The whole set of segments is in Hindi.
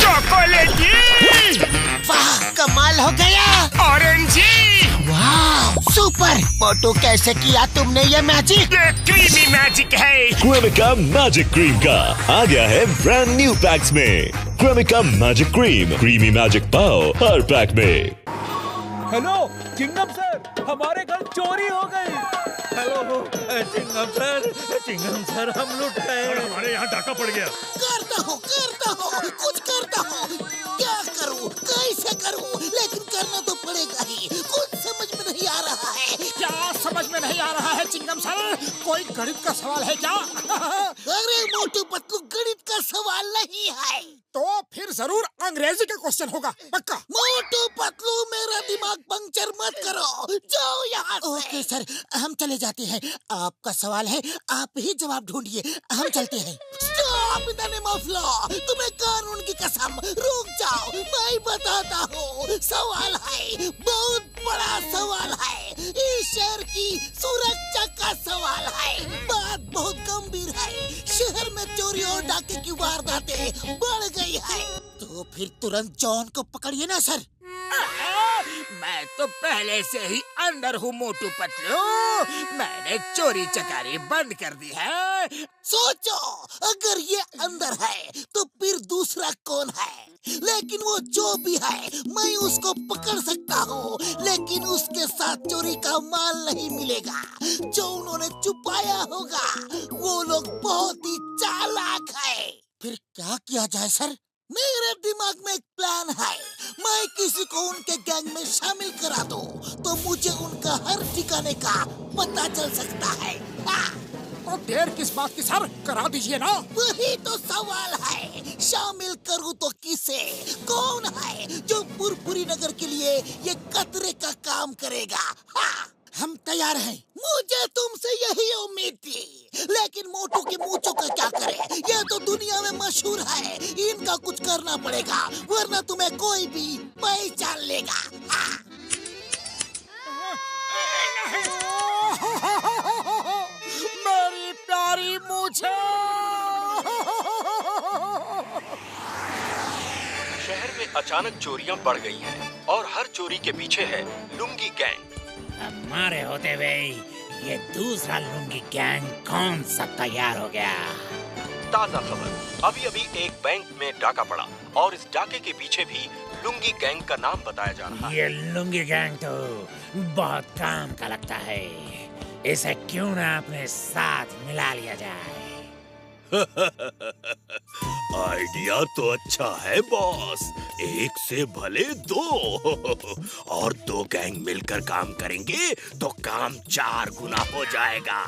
चॉकलेटी! वाह, कमाल हो गया। ऑरेंजी! वाह, सुपर। मोटू, कैसे किया तुमने ये मैजिक? ये क्रीमी मैजिक है। क्रेमिका मैजिक क्रीम का आ गया है ब्रांड न्यू पैक्स में। Cremica magic cream, creamy magic पाओ हर पैक में। हेलो चिंगम सर, हमारे घर चोरी हो गई। हेलो चिंगम सर, हम लुट गए। हमारे यहाँ डाका पड़ गया। करता हूँ, कुछ करता हूँ। क्या करूँ, कैसे करूँ, लेकिन करना तो पड़ेगा ही। कुछ समझ में नहीं आ रहा है। क्या समझ में नहीं आ रहा है चिंगम सर? कोई गणित का सवाल है क्या? अरे मोटू पतलू, गणित का सवाल नहीं है। तो फिर जरूर अंग्रेजी का क्वेश्चन होगा, पक्का। मोटू पतलू, मेरा दिमाग पंक्चर मत करो, जाओ यहाँ से। ओके सर, हम चले जाते हैं। आपका सवाल है, आप ही जवाब ढूंढिए, हम चलते हैं। Stop in the name of law. तुम्हें कानून की कसम, रुक जाओ, मैं बताता हूँ। सवाल है, बहुत बड़ा सवाल है। इस शहर की सुरक्षा का सवाल है। बात बहुत गंभीर है। शहर में चोरी और डाके की वारदातें बढ़ गई है। तो फिर तुरंत जॉन को पकड़िए ना सर। मैं तो पहले से ही अंदर हूँ मोटू पतलू। मैंने चोरी चकारी बंद कर दी है। सोचो, अगर ये अंदर है तो फिर दूसरा कौन है? लेकिन वो जो भी है, मैं उसको पकड़ सकता हूँ, लेकिन उसके साथ चोरी का माल नहीं मिलेगा जो उन्होंने छुपाया होगा। वो लोग बहुत ही चालाक है। फिर क्या किया जाए सर? मेरे दिमाग में एक प्लान है। मैं किसी को उनके गैंग में शामिल करा दूं, तो मुझे उनका हर ठिकाने का पता चल सकता है। तो देर किस बात की सर, करा दीजिए ना। वही तो सवाल है, शामिल करूं तो किसे? कौन है जो पुरपुरी नगर के लिए ये कतरे का काम करेगा? हम तैयार हैं। मुझे तुमसे यही उम्मीद थी, लेकिन मोटू की मूंछों का क्या करे? ये तो दुनिया में मशहूर है। इनका कुछ करना पड़ेगा, वरना तुम्हें कोई भी पहचान लेगा। मेरी प्यारी मूछें। शहर में अचानक चोरियां बढ़ गई हैं और हर चोरी के पीछे है लुंगी गैंग। हमारे होते हुए ये दूसरा लुंगी गैंग कौन सा तैयार हो गया? ताजा खबर, अभी अभी एक बैंक में डाका पड़ा और इस डाके के पीछे भी लुंगी गैंग का नाम बताया जा रहा है। ये लुंगी गैंग तो बहुत काम का लगता है। इसे क्यों ना अपने साथ मिला लिया जाए? आइडिया तो अच्छा है बॉस, एक से भले दो। और दो गैंग मिलकर काम करेंगे तो काम 4 गुना हो जाएगा।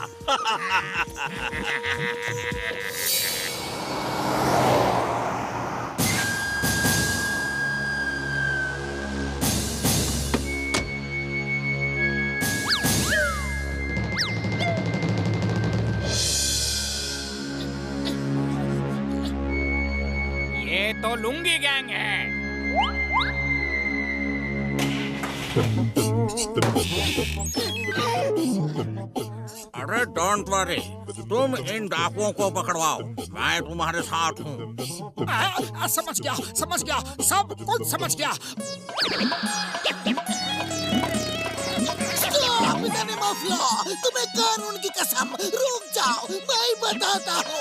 ये तो लुंगी गैंग है। अरे डोंट वरी, तुम इन डाकुओं को पकड़वाओ, मैं तुम्हारे साथ हूँ। समझ गया, सब कुछ समझ गया। Stop in the name of law! तुम्हें कानून की कसम, रुक जाओ, मैं बताता हूँ।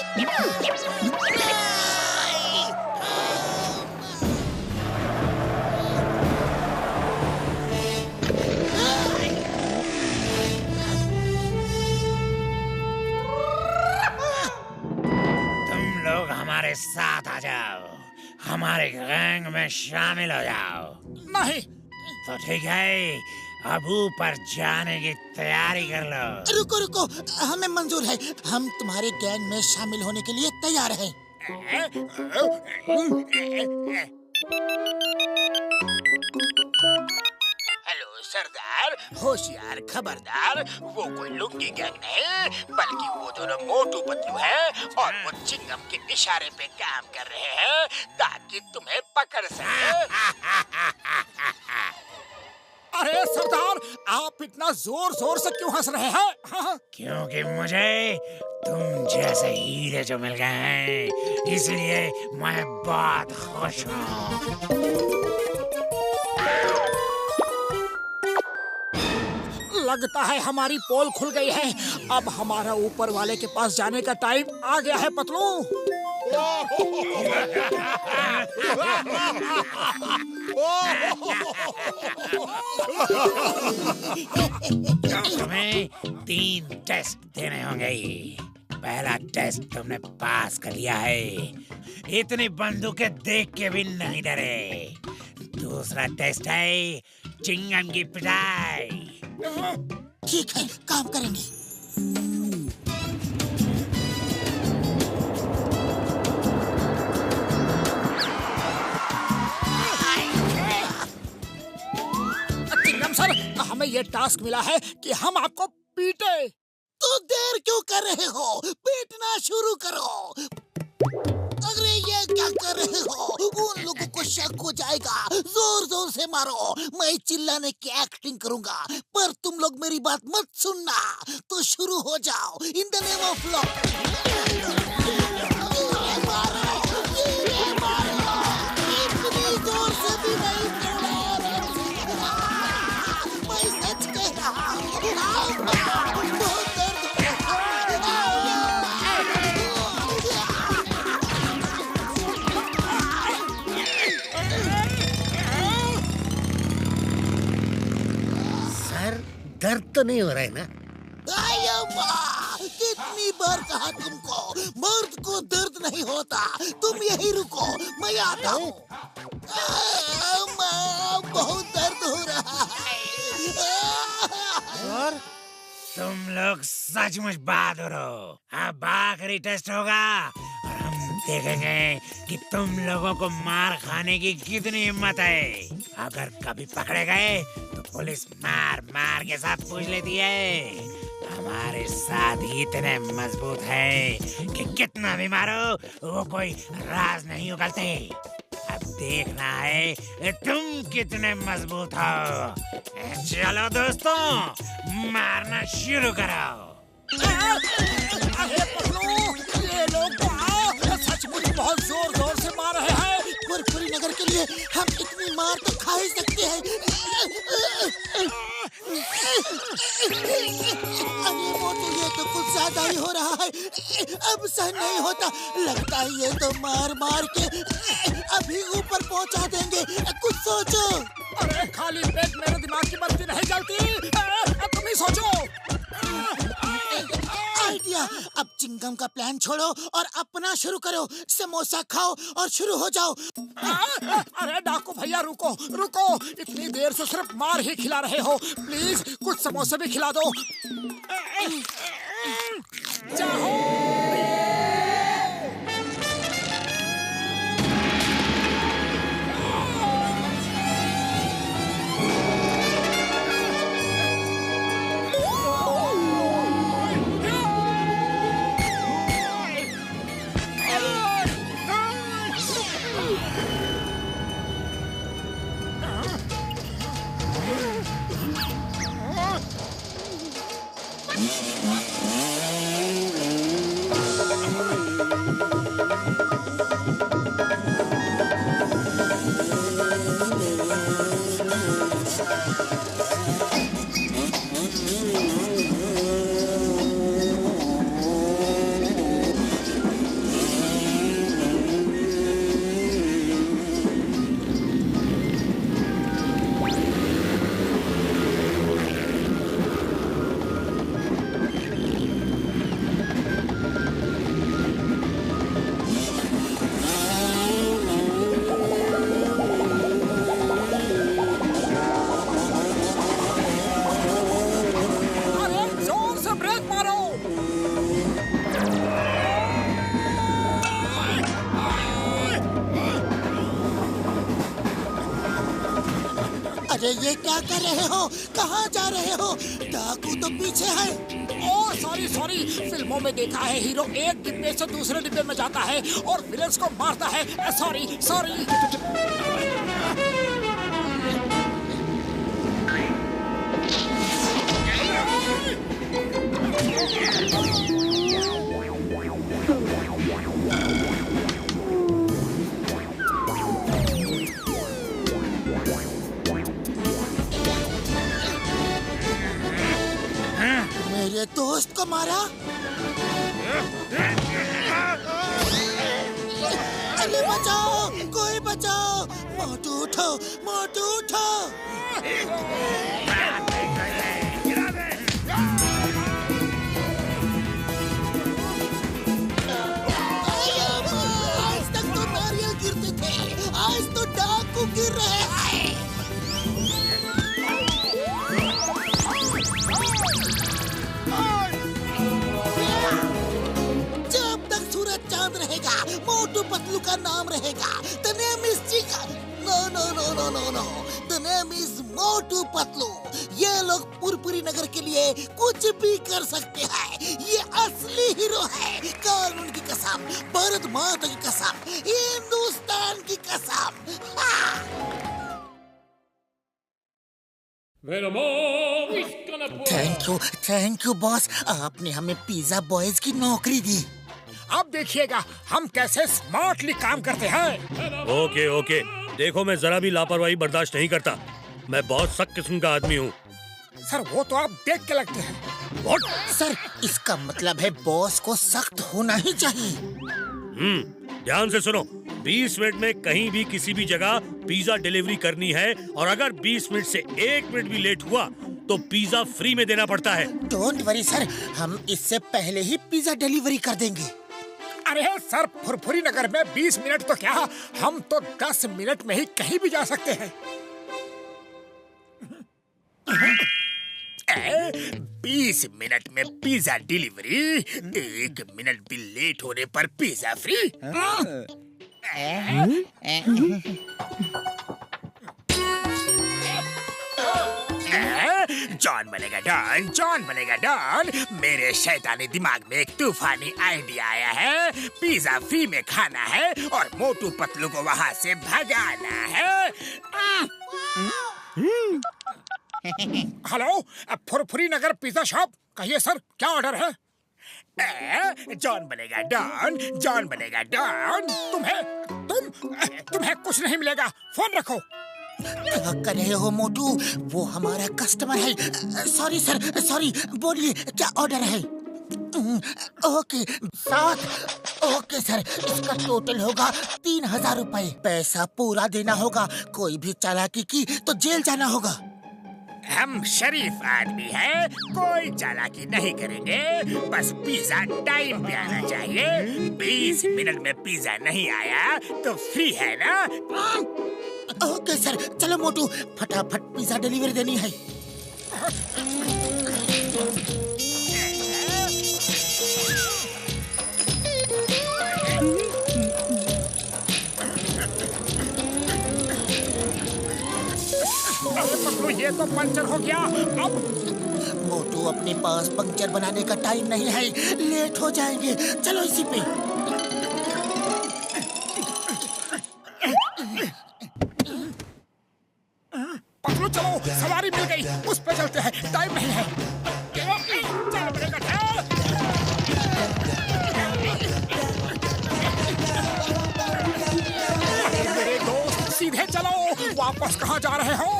हमारे साथ आ जाओ, हमारे गैंग में शामिल हो जाओ। नहीं। तो ठीक है, अब ऊपर जाने की तैयारी कर लो। रुको, हमें मंजूर है। हम तुम्हारे गैंग में शामिल होने के लिए तैयार हैं। हेलो सरदार, होशियार खबरदार, वो कोई लुंगी गैंग नहीं, बल्कि वो दोनों मोटू पतलू हैं और वो चिंगम के इशारे पे काम कर रहे हैं ताकि तुम्हें पकड़ सके। अरे सरदार, आप इतना जोर जोर से क्यों हंस रहे हैं? हाँ? क्योंकि मुझे तुम जैसे हीरे जो मिल गए हैं, इसलिए मैं बहुत खुश हूँ। लगता है हमारी पोल खुल गई है। अब हमारा ऊपर वाले के पास जाने का टाइम आ गया है पतलू। तुम्हें 3 टेस्ट देने होंगे। पहला टेस्ट तुमने पास कर लिया है, इतनी बंदूकें देख के भी नहीं डरे। दूसरा टेस्ट है चिंगम की पिटाई। ठीक है, काम करेंगे। चिंगम सर, हमें ये टास्क मिला है कि हम आपको पीटे। तो देर क्यों कर रहे हो? पीटना शुरू करो। अरे ये क्या कर रहे हो? उन लोगों को शक हो जाएगा। जोर जोर से मारो। मैं चिल्लाने की एक्टिंग करूंगा, पर तुम लोग मेरी बात मत सुनना। तो शुरू हो जाओ। In the name of law. इतनी जोर से भी नहीं तोड़ा। मैं सच कह रहा हूँ। बहुत दर्द दर्द तो नहीं हो रहा है ना? कितनी बार कहा तुमको, मर्द को दर्द नहीं होता। तुम यही रुको, मैं आता हूँ। बहुत दर्द हो रहा है। और तुम लोग सचमुच बहादुर हो। अब आखिरी टेस्ट होगा और हम देखेंगे कि तुम लोगों को मार खाने की कितनी हिम्मत है। अगर कभी पकड़े गए तो पुलिस मार मार के साथ पूछ लेती है। हमारे साथ इतने मजबूत है कि कितना भी मारो वो कोई राज नहीं उगलते। अब देखना है तुम कितने मजबूत हो। चलो दोस्तों, मारना शुरू करो। अरे पतलू, ये लोग तो आओ। सचमुच बहुत जोर जोर से मार रहे हैं। पुरपुरी नगर के लिए हम इतनी मार तो खा ही सकते हैं। अरे मोटू, ये तो कुछ ज्यादा ही हो रहा है। अब सहन नहीं होता। लगता है ये तो मार मार के अभी ऊपर पहुंचा देंगे। कुछ सोचो। अरे खाली पेट मेरे दिमाग की बत्ती नहीं जलती। तुम ही सोचो। आइडिया। अब चिंगम का प्लान छोड़ो और अपना शुरू करो। समोसा खाओ और शुरू हो जाओ। अरे डाकू भैया, रुको रुको। इतनी देर से सिर्फ मार ही खिला रहे हो। प्लीज कुछ समोसे भी खिला दो। जाओ। अरे ये क्या कर रहे हो? कहाँ जा रहे हो? डाकू तो पीछे है। ओह सॉरी सॉरी, फिल्मों में देखा है हीरो एक डिब्बे से दूसरे डिब्बे में जाता है और विलेंस को मारता है। Sorry sorry. मेरे दोस्त को मारा। अरे बचाओ, कोई बचाओ। मोटू उठो, मोटू उठो। आज तक तो नारियल गिरते थे, आज तो डाकू गिर रहे हैं। जब तक सूरज चांद रहेगा, मोटू पतलू का नाम रहेगा। The name is Chingam. No, no, no, no, no, no. The name is मोटू पतलू। ये लोग पुरपुरी नगर के लिए कुछ भी कर सकते हैं। ये असली हीरो है। कानून की कसम, भारत माता की कसम, हिंदुस्तान की कसम। Thank you boss. आपने हमें पिज्जा बॉयज की नौकरी दी। अब देखिएगा हम कैसे स्मार्टली काम करते हैं। ओके ओके, देखो मैं जरा भी लापरवाही बर्दाश्त नहीं करता। मैं बहुत सख्त किस्म का आदमी हूँ। सर वो तो आप देख के लगते हैं। What? सर इसका मतलब है बॉस को सख्त होना ही चाहिए। ध्यान से सुनो, 20 मिनट में कहीं भी किसी भी जगह पिज्जा डिलीवरी करनी है और अगर 20 मिनट से 1 मिनट भी लेट हुआ तो पिज्जा फ्री में देना पड़ता है। डोंट वरी सर, हम इससे पहले ही पिज्जा डिलीवरी कर देंगे। अरे सर, फुरफुरी नगर में 20 मिनट तो क्या, हम तो 10 मिनट में ही कहीं भी जा सकते हैं। 20 मिनट में पिज्जा डिलीवरी, 1 मिनट भी लेट होने पर पिज्जा फ्री। जॉन बनेगा डॉन, जॉन बनेगा डॉन। मेरे शैतानी दिमाग में एक तूफानी आइडिया आया है। पिज्जा फ्री में खाना है और मोटू पतलू को वहाँ से भगाना है। हेलो, फुरफुरी नगर पिज्जा शॉप, कहिए सर क्या ऑर्डर है? जॉन बनेगा डॉन, जॉन बनेगा डॉन। तुम्हें कुछ नहीं मिलेगा, फोन रखो। क्या कर रहे हो मोटू? वो हमारा कस्टमर है। Sorry sir, sorry. बोलिए क्या ऑर्डर है? ओके 7। ओके सर, इसका टोटल होगा 3000 रुपए। पैसा पूरा देना होगा। कोई भी चालाकी की तो जेल जाना होगा। हम शरीफ आदमी हैं, कोई चालाकी नहीं करेंगे। बस पिज्जा टाइम पे आना चाहिए। 20 मिनट में पिज्जा नहीं आया तो फ्री है ना? ओके सर, चलो मोटू फटाफट पिज्जा डिलीवरी देनी है। पतलू ये तो पंचर हो गया। अब मोटू अपने पास पंक्चर बनाने का टाइम नहीं है, लेट हो जाएंगे। चलो इसी पे। पतलू चलो, सवारी मिल गई, उस पे चलते हैं, टाइम नहीं है। चल बनेगा डॉन। मेरे दोस्त सीधे चलो, वापस कहाँ जा रहे हो?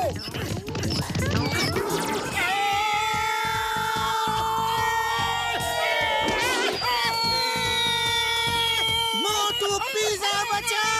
मोटू पिज्जा बचाओ।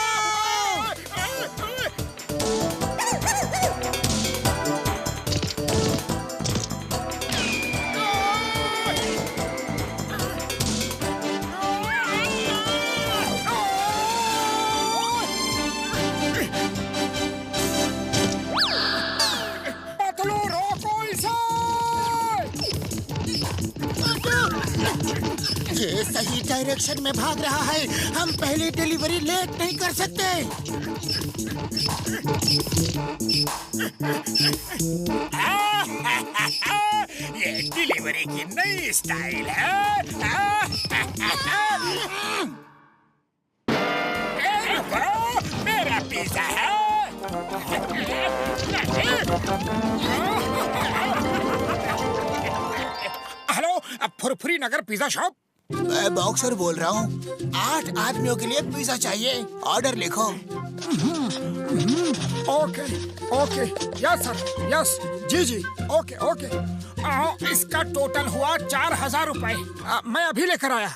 ये सही डायरेक्शन में भाग रहा है। हम पहले डिलीवरी लेट नहीं कर सकते। ये डिलीवरी की नई स्टाइल है। मेरा पिज्जा है। फुरफुरी नगर पिज्जा शॉप? मैं बॉक्सर बोल रहा हूँ। 8 आदमियों के लिए पिज्जा चाहिए, ऑर्डर लिखो। Okay okay, yes sir, yes, जी जी, ओके ओके। इसका टोटल हुआ 4000 रुपए। मैं अभी लेकर आया।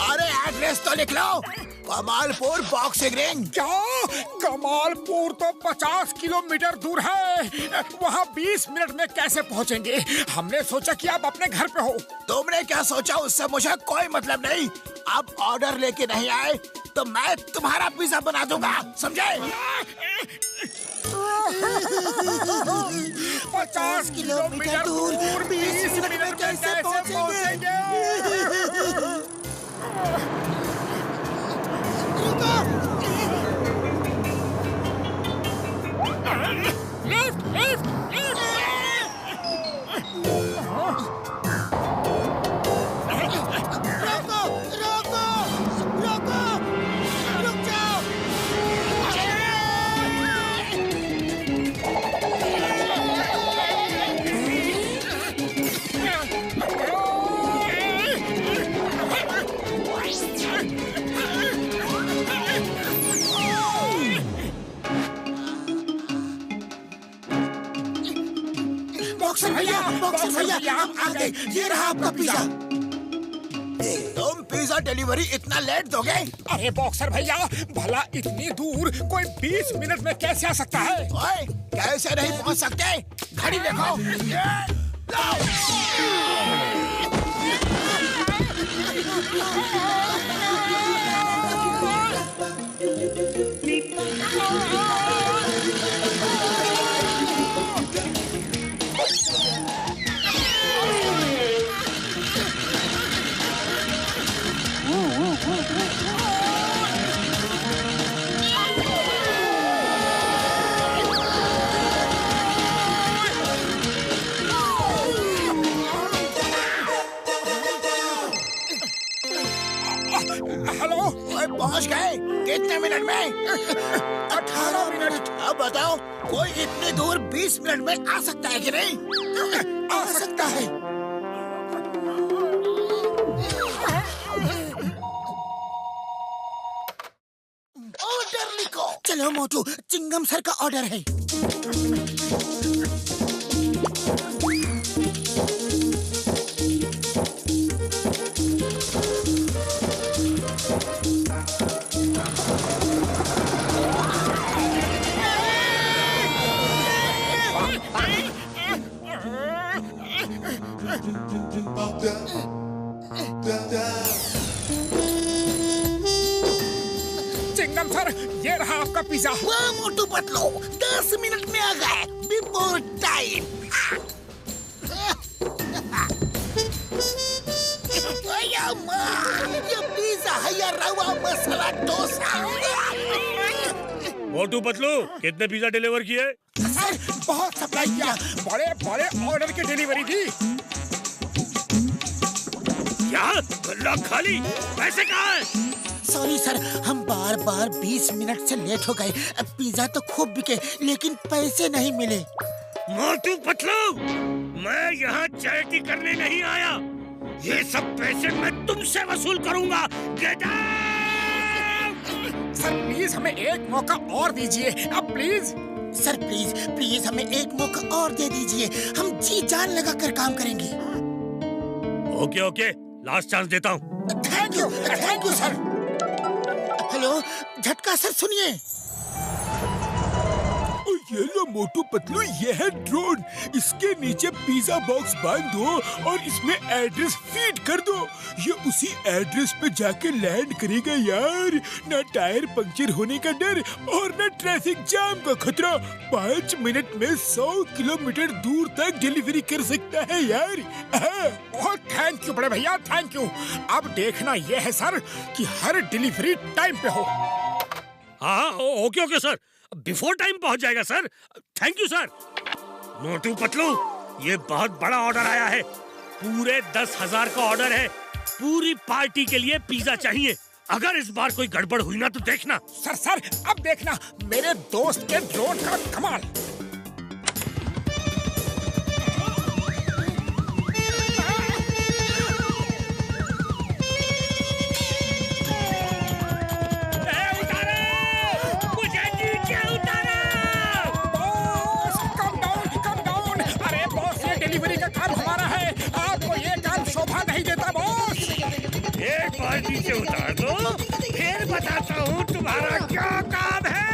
अरे एड्रेस तो लिख लो, कमालपुर बॉक्सिंग रिंग। क्या? कमालपुर तो 50 किलोमीटर दूर है, वहाँ 20 मिनट में कैसे पहुँचेंगे? हमने सोचा कि आप अपने घर पे हो। तुमने क्या सोचा उससे मुझे कोई मतलब नहीं। अब ऑर्डर लेके नहीं आए तो मैं तुम्हारा पिज्जा बना दूंगा, समझे? 50 किलोमीटर दूर 20 मिनट में कैसे पहुँचेंगे? Lift lift lift. रोको रोको रोको, रुक जाओ। बॉक्सर भैया हम आ गए, ये रहा आपका पिज्जा। तुम पिज्जा डिलीवरी इतना लेट दोगे? अरे बॉक्सर भैया, भला इतनी दूर कोई 20 मिनट में कैसे आ सकता है? ओए, कैसे नहीं पहुंच सकते? घड़ी देखो। हेलो, पहुंच गए? कितने मिनट में? 18 मिनट। अब बताओ, कोई इतनी दूर 20 मिनट में आ सकता है कि नहीं? आ सकता है। ऑर्डर लिखो। चलो मोटू, चिंगम सर का ऑर्डर है। चिंगम सर, ये रहा आपका पिज्जा। वाह मोटू पतलू, 10 मिनट में आ गए, बिफोर टाइम। ये पिज्जा है या रवा मसाला डोसा? मोटू पतलू, कितने पिज्जा डिलीवर किए? सर, बहुत सप्लाई किया। बड़े बड़े ऑर्डर की डिलीवरी दी। क्या गल्ला खाली? पैसे कहाँ हैं? सॉरी सर, हम बार बार 20 मिनट से लेट हो गए। पिज्जा तो खूब बिके, लेकिन पैसे नहीं मिले। मोटू पतलू, मैं यहाँ चैरिटी करने नहीं आया। ये सब पैसे मैं तुमसे वसूल करूंगा। Get out! सर प्लीज हमें एक मौका और दीजिए, अब प्लीज। सर प्लीज प्लीज हमें एक मौका और दे दीजिए, हम जी जान लगा कर काम करेंगे। ओके ओके, लास्ट चांस देता हूँ। Thank you sir. हेलो झटका सर, सुनिए। ये लो मोटू पतलू, ये है ड्रोन। इसके नीचे पिज्जा बॉक्स बांध दो और इसमें एड्रेस फीड कर दो। ये उसी एड्रेस पे जाके लैंड करेगा यार। ना टायर पंक्चर होने का डर और ना ट्रैफिक जाम का खतरा। 5 मिनट में 100 किलोमीटर दूर तक डिलीवरी कर सकता है यार। बहुत थैंक यू बड़े भैया, थैंक यू। अब देखना ये है सर कि हर डिलीवरी टाइम पे हो। हाँ okay okay sir, before time पहुंच जाएगा sir. Thank you sir. Motu Patlu, ये बहुत बड़ा ऑर्डर आया है। पूरे 10,000 का ऑर्डर है। पूरी पार्टी के लिए पिज्जा चाहिए। अगर इस बार कोई गड़बड़ हुई ना तो देखना। सर अब देखना मेरे दोस्त के ड्रोन का कमाल। बार नीचे उतार दो, फिर बताता हूँ तुम्हारा क्या काम है।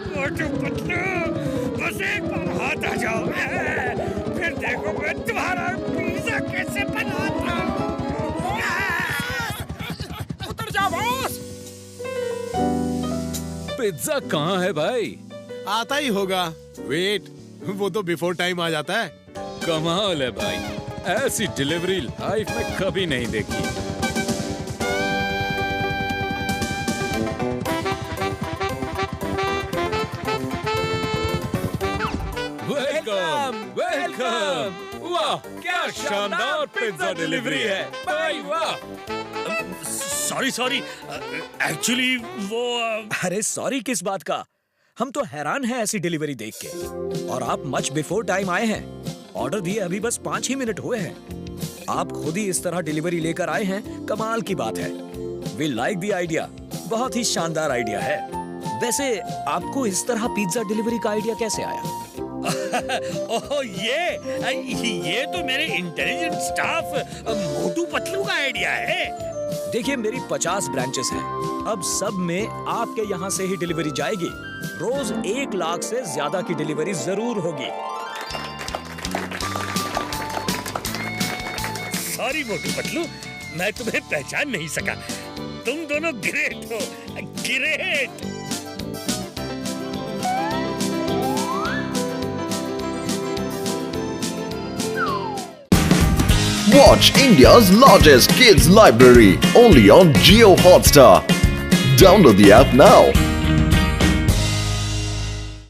मोटू पतलू, बस एक बार हाथ आ जाओ, फिर देखो मैं तुम्हारा पिज्जा कैसे बनाता हूँ। उतर जाओ बॉस। पिज्जा कहाँ है भाई? आता ही होगा। वेट, वो तो बिफोर टाइम आ जाता है। कमाल है भाई, ऐसी डिलीवरी लाइफ में कभी नहीं देखी। Welcome, welcome. वाह, क्या शानदार पिज्जा डिलीवरी है भाई, वाह। सॉरी, एक्चुअली वो अरे सॉरी किस बात का? हम तो हैरान हैं ऐसी डिलीवरी देख के। और आप मच बिफोर टाइम आए हैं। ऑर्डर दिए अभी बस 5 ही मिनट हुए हैं। आप खुद ही इस तरह डिलीवरी लेकर आए हैं, कमाल की बात है। वी लाइक द आइडिया, बहुत ही शानदार आइडिया है। वैसे आपको इस तरह पिज्जा डिलीवरी का आइडिया कैसे आया? ओह ये तो मेरे इंटेलिजेंट स्टाफ मोटू पतलू का आइडिया है। देखिए मेरी 50 ब्रांचेस हैं। अब सब में आपके यहाँ से ही डिलीवरी जाएगी। रोज 1 लाख से ज्यादा की डिलीवरी जरूर होगी। सॉरी मोटू पतलू, मैं तुम्हें पहचान नहीं सका। तुम दोनों ग्रेट हो, great. Watch India's largest kids library only on Jio Hotstar. Download the app now.